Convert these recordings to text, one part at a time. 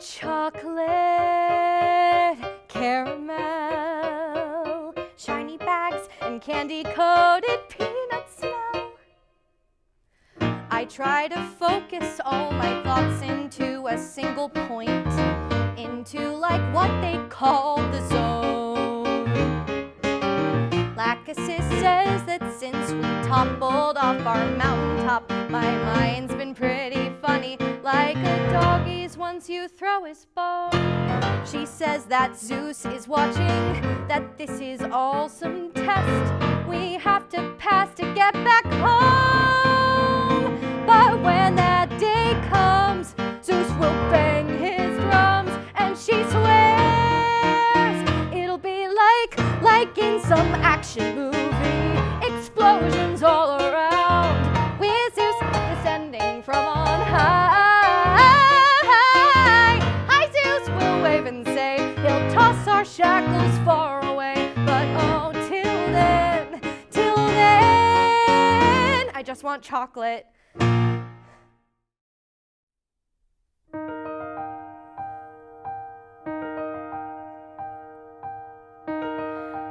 chocolate, caramel, shiny bags, and candy-coated peanut smell. I try to focus all my thoughts into a single point, into like what they call the zone. Lacazette says that since we toppled off our mountaintop, my mind's been pretty funny, like a doggy's once you throw his bone. She says that Zeus is watching, that this is all some test. We have to pass to get back home. But when that day comes, Zeus will bang his drums, and she swears it'll be like in some action movie, explosions all around, with Zeus descending from on high. Hi Zeus will wave and say he'll toss our shackles far away, but oh, till then, I just want chocolate.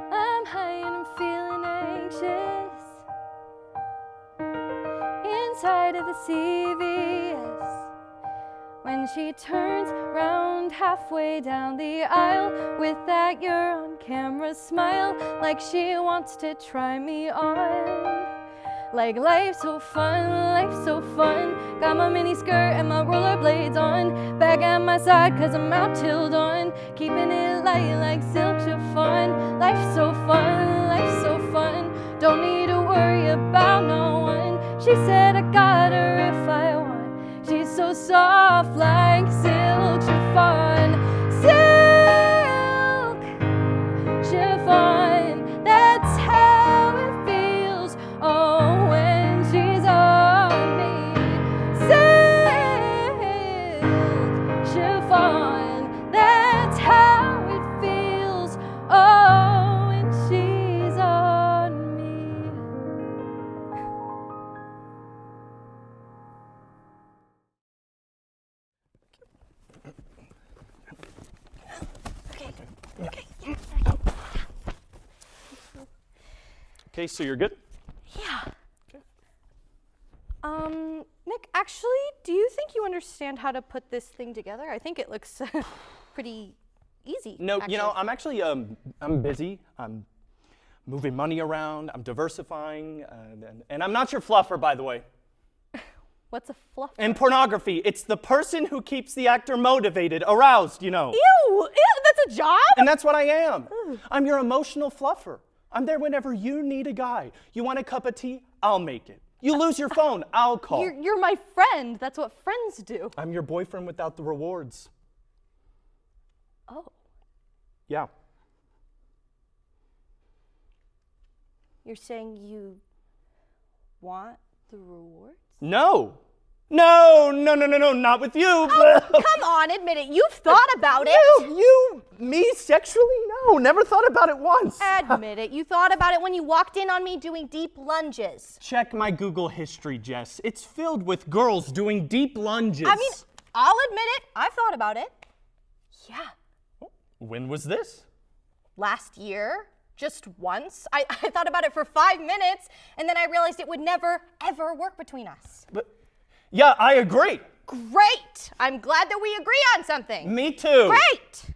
I'm high and I'm feeling anxious inside of the CVS. When she turns round halfway down the aisle with that you're on camera smile, like she wants to try me on. Like life's so fun, life's so fun. Got my mini skirt and my rollerblades on, back at my side cause I'm out till dawn, keeping it light like silk chiffon. Life's so fun, life's so fun. Don't need to worry about no one. She said I got her if I want. She's so soft like silk chiffon. Silk chiffon. That's how it feels. Oh, when she's on me. Silk chiffon. That's how it feels. Oh, when she's on me. Okay, so you're good? Yeah. Nick, actually, do you think you understand how to put this thing together? I think it looks pretty easy. No, actually. you know, I'm actually, I'm busy. I'm moving money around. I'm diversifying. And I'm not your fluffer, by the way. What's a fluff? In pornography, it's the person who keeps the actor motivated, aroused, you know. Ew, that's a job? And that's what I am. I'm your emotional fluffer. I'm there whenever you need a guy. You want a cup of tea? I'll make it. You lose your phone? I'll call. You're my friend. That's what friends do. I'm your boyfriend without the rewards. Oh. Yeah. You're saying you want the rewards? No, not with you. Oh, come on, admit it. You've thought about it. You, me sexually? No, never thought about it once. Admit it. You thought about it when you walked in on me doing deep lunges. Check my Google history, Jess. It's filled with girls doing deep lunges. I mean, I'll admit it. I've thought about it. Yeah. When was this? Last year. Just once. I thought about it for 5 minutes, and then I realized it would never, ever work between us. But, yeah, I agree. Great! I'm glad that we agree on something. Me too. Great!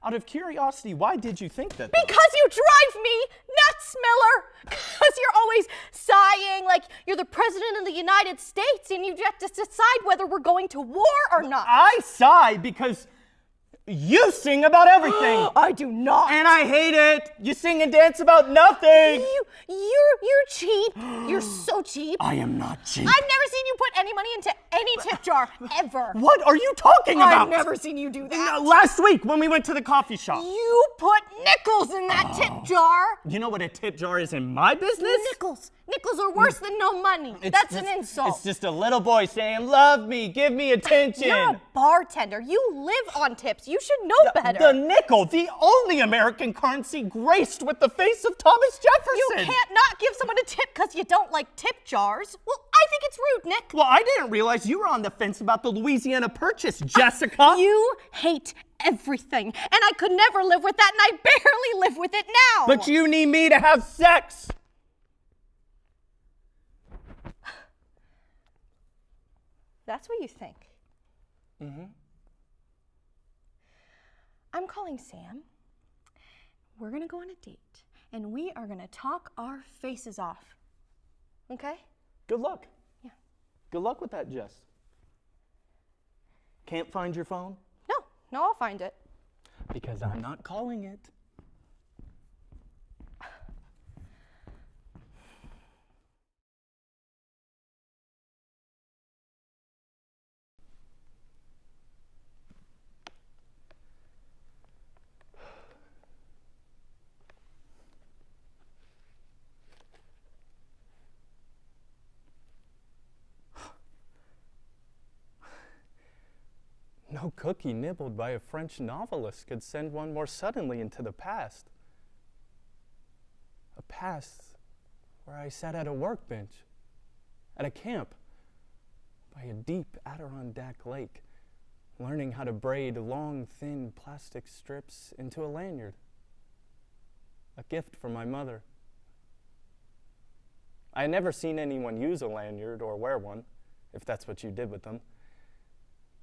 Out of curiosity, why did you think that? Because you drive me nuts, Miller! Because you're always sighing like you're the president of the United States and you have to decide whether we're going to war or not. I sigh because you sing about everything. I do not. And I hate it. You sing and dance about nothing. You're cheap. You're so cheap. I am not cheap. I've never seen you put any money into any tip jar, ever. What are you talking about? I've never seen you do that. Last week when we went to the coffee shop. You put nickels in that tip jar. You know what a tip jar is in my business? Nickels. Nickels are worse than no money. That's an insult. It's just a little boy saying, love me, give me attention. You're a bartender. You live on tips. You should know better. The nickel, the only American currency graced with the face of Thomas Jefferson. You can't not give someone a tip because you don't like tip jars. Well, I think it's rude, Nick. Well, I didn't realize you were on the fence about the Louisiana Purchase, Jessica. You hate everything, and I could never live with that, and I barely live with it now. But you need me to have sex. That's what you think. Mm-hmm. I'm calling Sam. We're gonna go on a date, and we are gonna talk our faces off. Okay? Good luck. Yeah. Good luck with that, Jess. Can't find your phone? No, I'll find it. Because I'm not calling it. No cookie nibbled by a French novelist could send one more suddenly into the past. A past where I sat at a workbench, at a camp, by a deep Adirondack lake, learning how to braid long, thin plastic strips into a lanyard. A gift from my mother. I had never seen anyone use a lanyard or wear one, if that's what you did with them.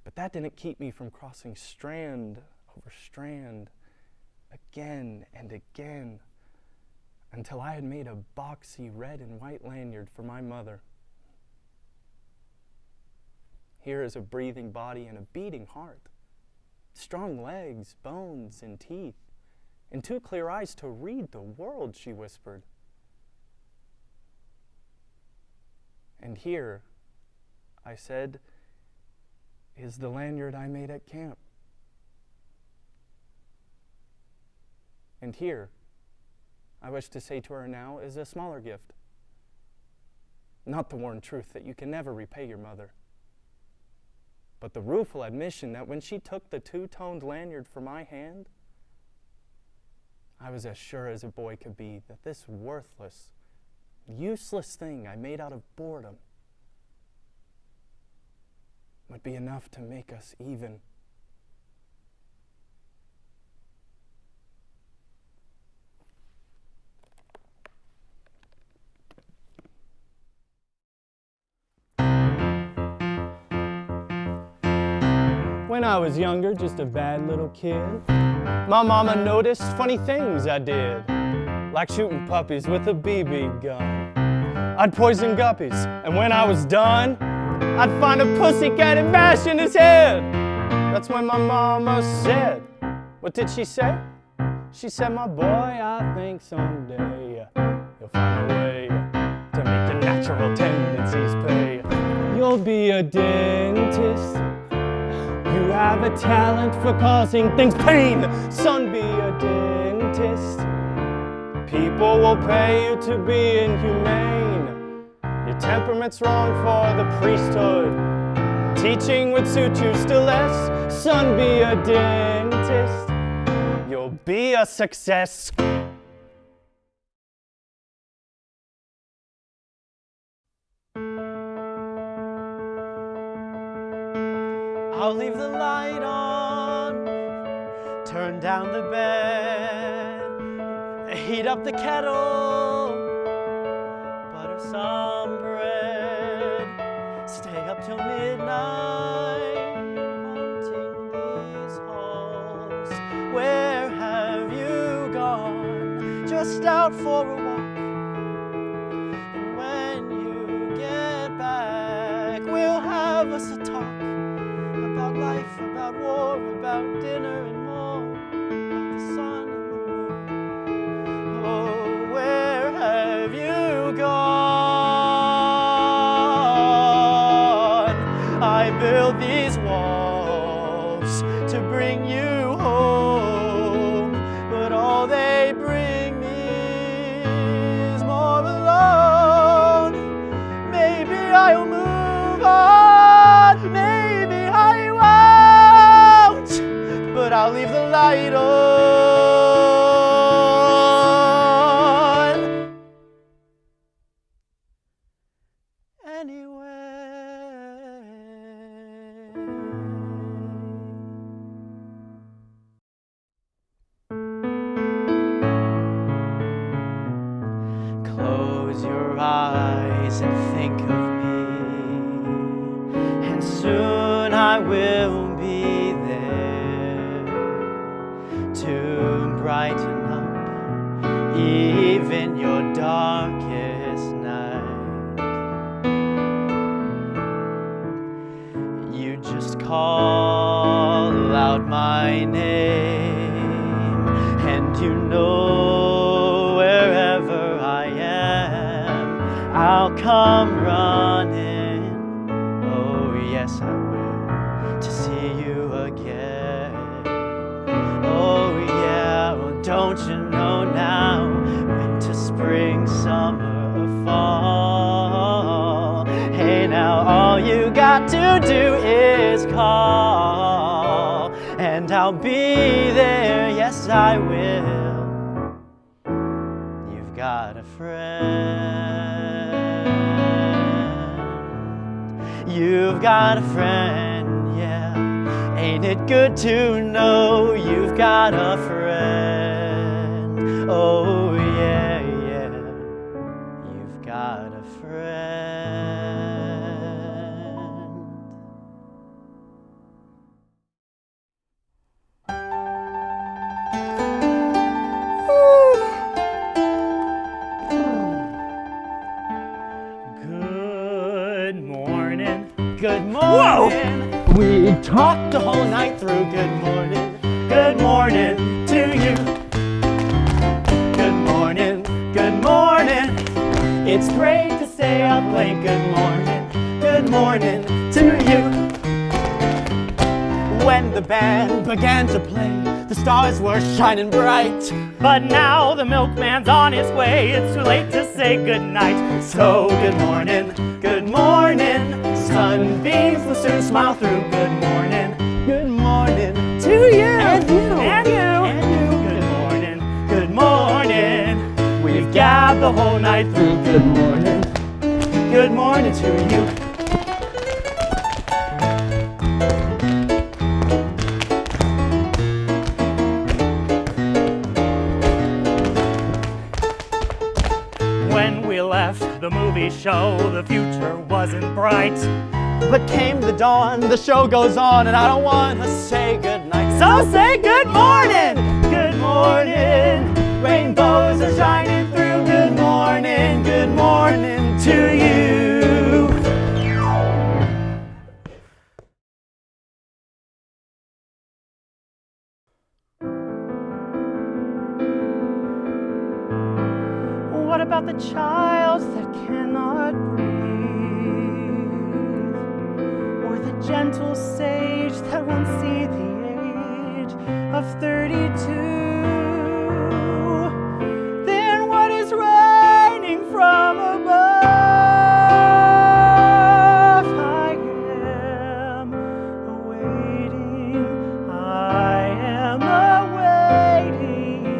But that didn't keep me from crossing strand over strand, again and again, until I had made a boxy red and white lanyard for my mother. Here is a breathing body and a beating heart, strong legs, bones, and teeth, and two clear eyes to read the world, she whispered. And here, I said, is the lanyard I made at camp. And here, I wish to say to her now, is a smaller gift. Not the worn truth that you can never repay your mother, but the rueful admission that when she took the two-toned lanyard from my hand, I was as sure as a boy could be that this worthless, useless thing I made out of boredom would be enough to make us even. When I was younger, just a bad little kid, my mama noticed funny things I did, like shooting puppies with a BB gun. I'd poison guppies, and when I was done, I'd find a pussycat and mash in his head. That's when my mama said, what did she say? She said, my boy, I think someday you'll find a way to make your natural tendencies pay. You'll be a dentist. You have a talent for causing things pain. Son, be a dentist. People will pay you to be inhumane. Your temperament's wrong for the priesthood. Teaching would suit you still less. Son, be a dentist. You'll be a success. I'll leave the light on, turn down the bed, heat up the kettle, butter some bread, stay up till midnight, haunting these halls. Where have you gone? Just out for a walk. And when you get back, we'll have us a talk about life, about war, about dinner and more, about the sun and the moon. Oh, where have you gone? I built these walls to bring you home, but all they bring me is more alone. Maybe I'll move on, maybe I won't, but I'll leave the light on anyway. even your darkest night. You just call out my name, and you know wherever I am, I'll come running. Oh yes, I will, to see you again. Oh yeah, well, don't you know now, winter, spring, summer, or fall. Hey now, all you got to do is call, and I'll be there, yes I will. You've got a friend. You've got a friend, yeah. Ain't it good to know you've got a friend? Oh yeah, yeah, you've got a friend. Good morning. Good morning. Whoa! We talked the whole night through. Good morning. Good morning to you. Good morning. Good morning. It's great to stay up late. Good morning. Good morning to you. When the band began to play, the stars were shining bright. But now the milkman's on his way. It's too late to say goodnight. So good morning. Good morning. Sunbeams will soon smile through. Good morning. Good morning to you. And you. And you. And you. Good morning. Good morning. We've gabbed the whole night through. Good morning. Good morning to you. When we left the movie show, the future wasn't bright. But came the dawn, the show goes on, and I don't want to say goodnight. So say good morning! Good morning! Rainbows are shining through. Good morning to you. What about the child that cannot breathe? Or the gentle sage that won't see the age of 32? Then what is raining from above? I am awaiting, I am awaiting you.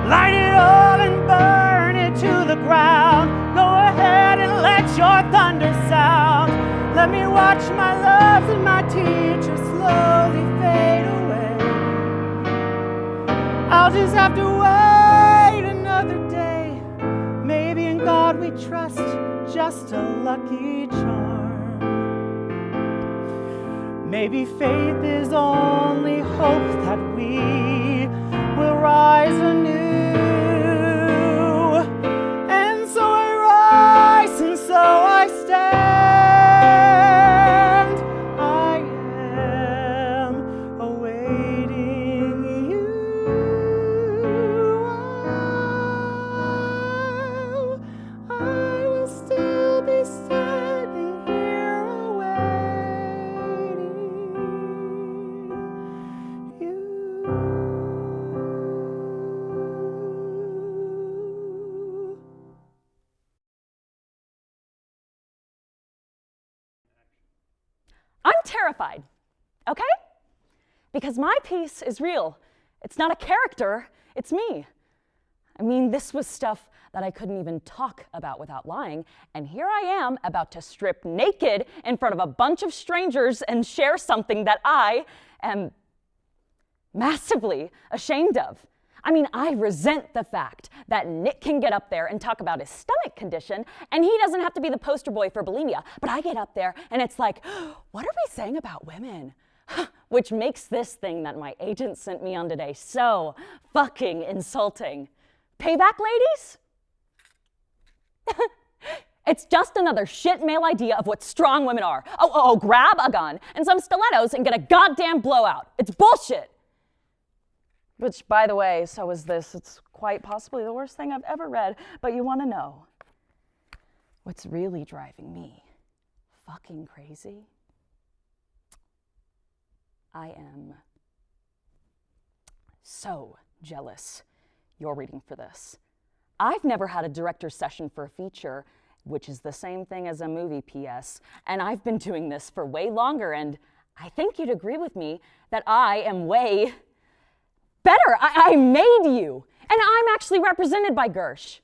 Light it all and burn it to the ground. Go ahead and let your thunder sound. Let me watch my loves and my teachers slowly fade away. I'll just have to wait another day. Maybe in God we trust, just a lucky charm. Maybe faith is only hope that we will rise anew. And so I rise, and so I stand. I am awaiting you. I will still be standing here awaiting you. I'm terrified, okay? Because my piece is real. It's not a character, it's me. I mean, this was stuff that I couldn't even talk about without lying, and here I am about to strip naked in front of a bunch of strangers and share something that I am massively ashamed of. I mean, I resent the fact that Nick can get up there and talk about his stomach condition, and he doesn't have to be the poster boy for bulimia. But I get up there, and it's like, what are we saying about women? Which makes this thing that my agent sent me on today so fucking insulting. Payback, ladies? It's just another shit male idea of what strong women are. Grab a gun and some stilettos and get a goddamn blowout. It's bullshit. Which, by the way, so is this. It's quite possibly the worst thing I've ever read, but you want to know what's really driving me fucking crazy? I am so jealous you're reading for this. I've never had a director's session for a feature, which is the same thing as a movie, P.S., and I've been doing this for way longer, and I think you'd agree with me that I am way better. I made you, and I'm actually represented by Gersh.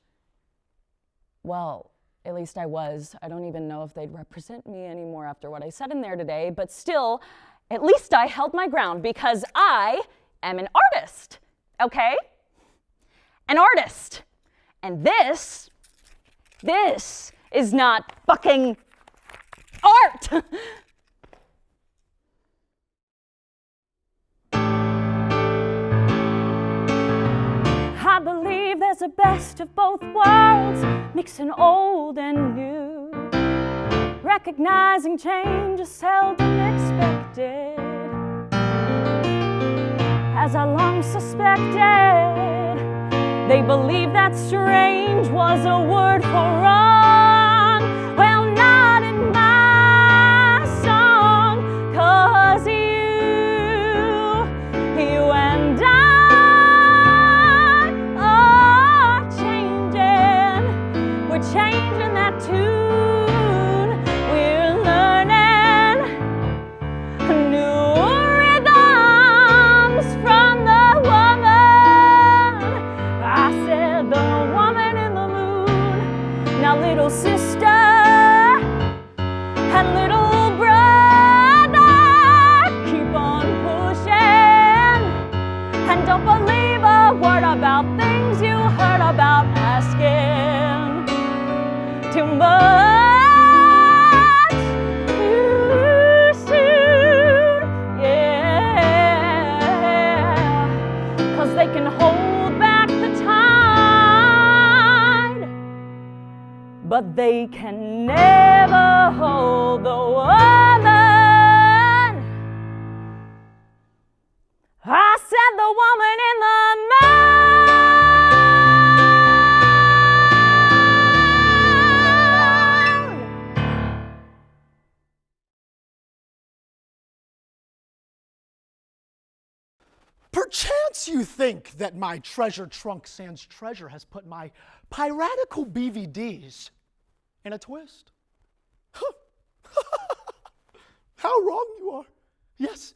Well, at least I was. I don't even know if they'd represent me anymore after what I said in there today, but still, at least I held my ground because I am an artist, okay? An artist. And this is not fucking art. I believe there's a best of both worlds, mixing old and new. Recognizing change is seldom expected, as I long suspected. They believe that strange was a word for wrong. Well, not in my song, 'cause you and I are changing. We're changing that tune. We're learning new rhythms from the woman. I said the woman in the moon. Now little sister and little brother, keep on pushing. And don't believe a word about things you heard about asking too much too soon. Yeah, 'cause they can hold back the tide, but they can never hold the woman. I said the woman in the moon. Perchance you think that my treasure trunk sans treasure has put my piratical BVDs in a twist. How wrong you are. Yes,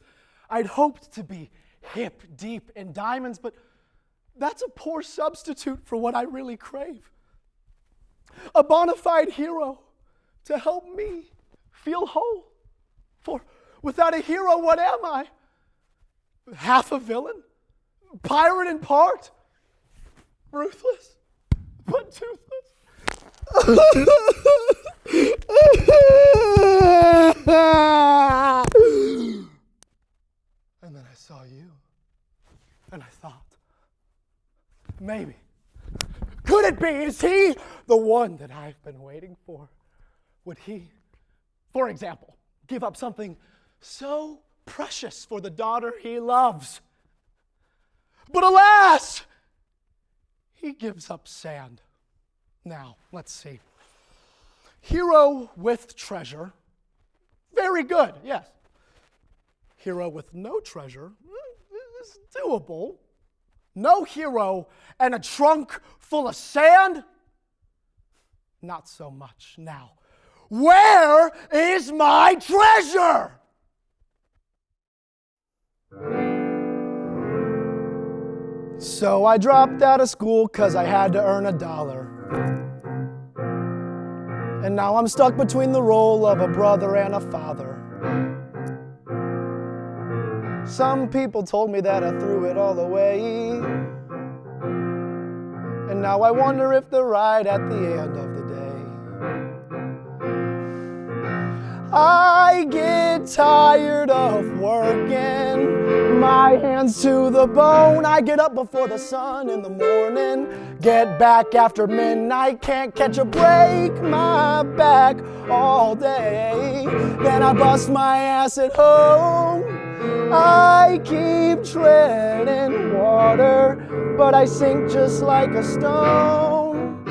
I'd hoped to be hip deep in diamonds, but that's a poor substitute for what I really crave. A bona fide hero to help me feel whole. For without a hero, what am I? Half a villain? Pirate in part? Ruthless, but toothless. And then I saw you, and I thought, maybe, could it be, is he the one that I've been waiting for? Would he, for example, give up something so precious for the daughter he loves? But alas, he gives up sand. Now, let's see. Hero with treasure, very good, yes. Hero with no treasure is doable. No hero and a trunk full of sand? Not so much. Now, where is my treasure? So I dropped out of school 'cause I had to earn $1. And now I'm stuck between the role of a brother and a father. Some people told me that I threw it all away. And now I wonder if they're right at the end of the day. I get get tired of working, my hands to the bone. I get up before the sun in the morning, get back after midnight, can't catch a break, my back all day. Then I bust my ass at home. I keep treading water, but I sink just like a stone.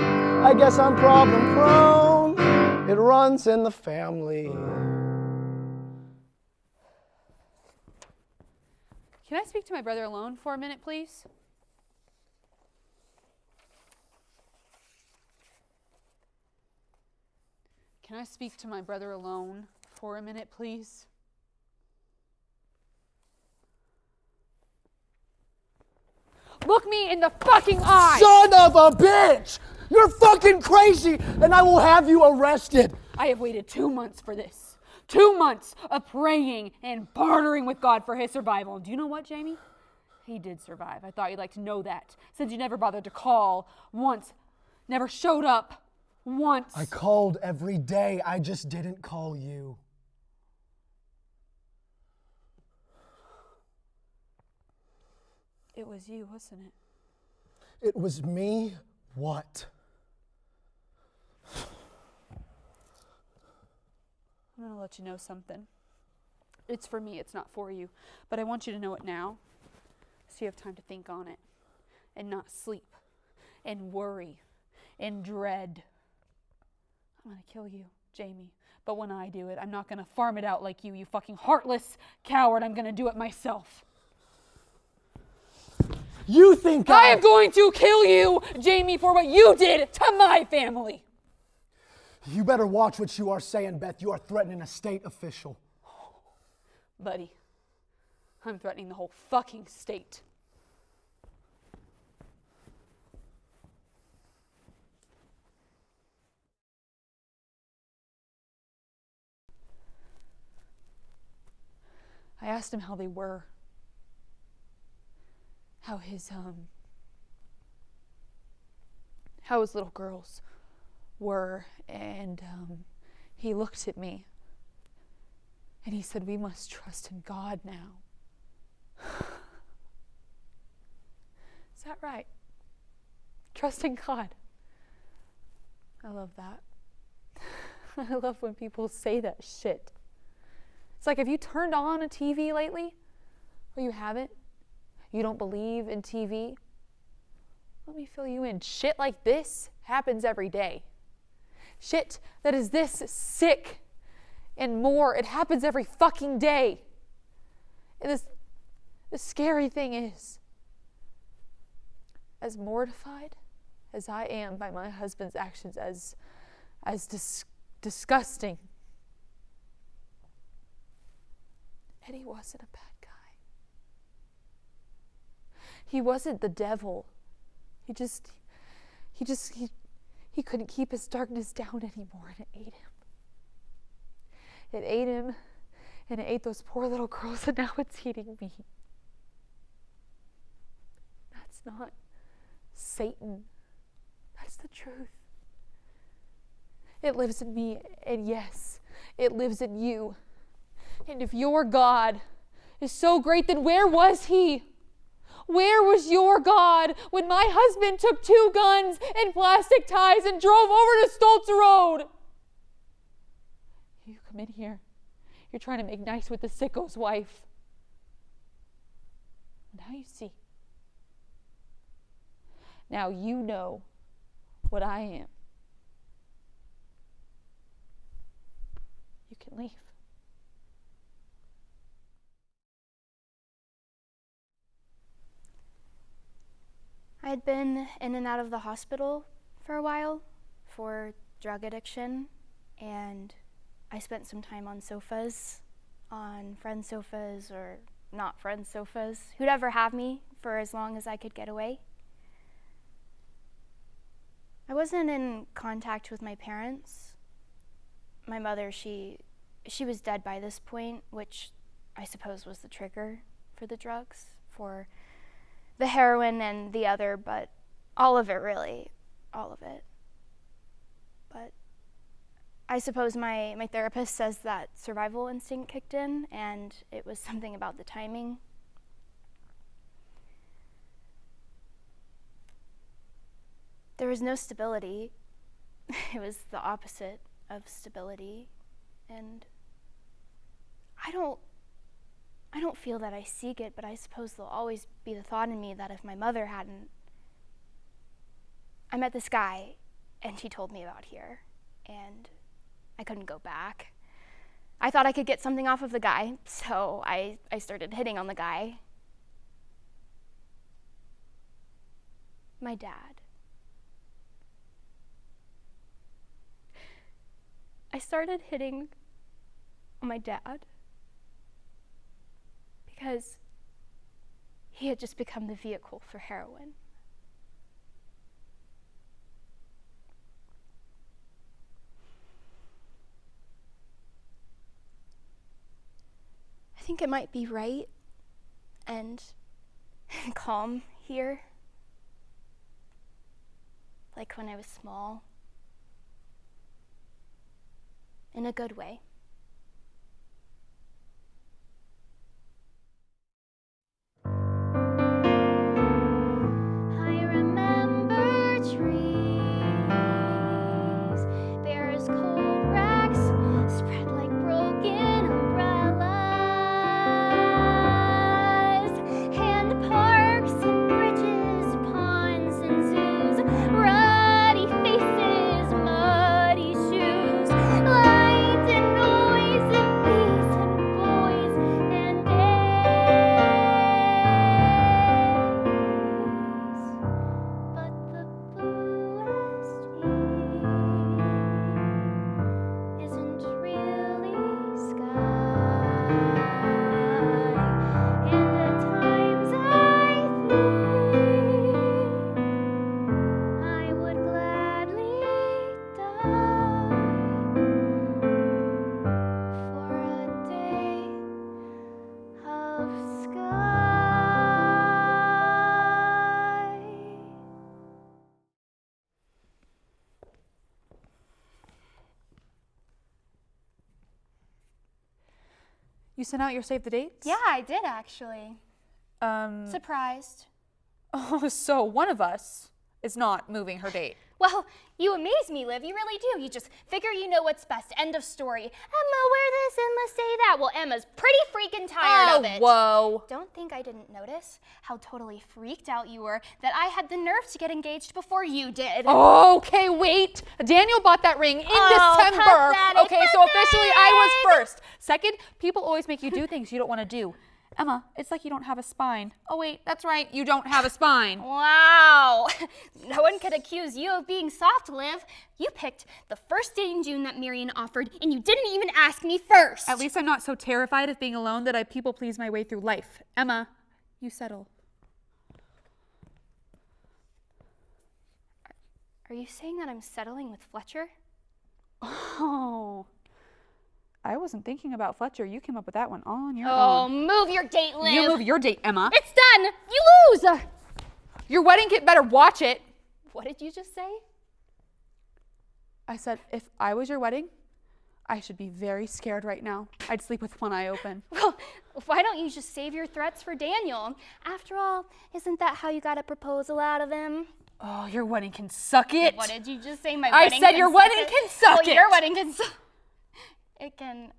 I guess I'm problem prone. It runs in the family. Can I speak to my brother alone for a minute, please? Can I speak to my brother alone for a minute, please? Look me in the fucking eye! Son of a bitch! You're fucking crazy, and I will have you arrested. I have waited 2 months for this. 2 months of praying and bartering with God for his survival. And do you know what, Jamie? He did survive. I thought you'd like to know that, since you never bothered to call once, never showed up once. I called every day. I just didn't call you. It was you, wasn't it? It was me. What? I'm going to let you know something. It's for me, it's not for you. But I want you to know it now, so you have time to think on it, and not sleep, and worry, and dread. I'm going to kill you, Jamie. But when I do it, I'm not going to farm it out like you fucking heartless coward. I'm going to do it myself. You think I am going to kill you, Jamie, for what you did to my family. You better watch what you are saying, Beth. You are threatening a state official. Buddy, I'm threatening the whole fucking state. I asked him how they were. How his little girls were, and he looked at me and he said, "We must trust in God now." Is that right? Trust in God. I love that. I love when people say that shit. It's like, have you turned on a TV lately? Or you haven't? You don't believe in TV? Let me fill you in. Shit like this happens every day. Shit that is this sick and more, it happens every fucking day. And the scary thing is, as mortified as I am by my husband's actions, as disgusting, Eddie wasn't a bad guy. He wasn't the devil. He couldn't keep his darkness down anymore, and it ate him. It ate him, and it ate those poor little girls, and now it's eating me. That's not Satan. That's the truth. It lives in me, and yes, it lives in you. And if your God is so great, then where was he? Where was your God when my husband took 2 guns and plastic ties and drove over to Stoltz Road? You come in here. You're trying to make nice with the sicko's wife. Now you see. Now you know what I am. You can leave. I had been in and out of the hospital for a while for drug addiction, and I spent some time on sofas, on friends' sofas or not friends' sofas, who'd ever have me for as long as I could get away. I wasn't in contact with my parents. My mother, she was dead by this point, which I suppose was the trigger for the drugs, for the heroin and the other, but all of it really, all of it. But I suppose my therapist says that survival instinct kicked in, and it was something about the timing. There was no stability. It was the opposite of stability. And I don't feel that I seek it, but I suppose there'll always be the thought in me that if my mother hadn't. I met this guy, and he told me about here, and I couldn't go back. I thought I could get something off of the guy, so I started hitting on the guy. My dad. I started hitting on my dad because he had just become the vehicle for heroin. I think it might be right and calm here, like when I was small, in a good way. I remember trees, bare as cold racks, spread like broken umbrellas, and parks and bridges, ponds and zoos, ruddy faces, muddy shoes, light and noise and bees and boys and days. But the bluest isn't really sky. And at times I think I would gladly die for a day of sky. You sent out your save the dates? Yeah, I did actually. Surprised. Oh, so one of us is not moving her date. Well, you amaze me, Liv. You really do. You just figure you know what's best. End of story. Emma, wear this, Emma, say that. Well, Emma's pretty freaking tired of it. Whoa. Don't think I didn't notice how totally freaked out you were that I had the nerve to get engaged before you did. Okay, wait. Daniel bought that ring in December. Pathetic, Okay, so officially I was pathetic. first. Second, people always make you do things you don't want to do. Emma, it's like you don't have a spine. Oh wait, that's right, you don't have a spine. Wow. No one could accuse you of being soft, Liv. You picked the first date in June that Marion offered, and you didn't even ask me first. At least I'm not so terrified of being alone that I people please my way through life. Emma, you settle. Are you saying that I'm settling with Fletcher? Oh, I wasn't thinking about Fletcher. You came up with that one all on your Oh, own. move your date, Liv. You move your date, Emma. It's done. You lose. Your wedding kit better watch it. What did you just say? I said, if I was your wedding, I should be very scared right now. I'd sleep with one eye open. Well, why don't you just save your threats for Daniel? After all, isn't that how you got a proposal out of him? Oh, your wedding can suck it. What did you just say? My I wedding said can your suck wedding it? can suck Oh, it. your wedding can suck. It can.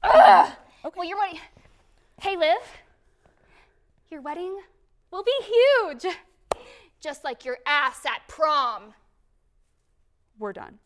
Ugh. Okay. Well, your wedding. Hey, Liv. Your wedding will be huge. Just like your ass at prom. We're done.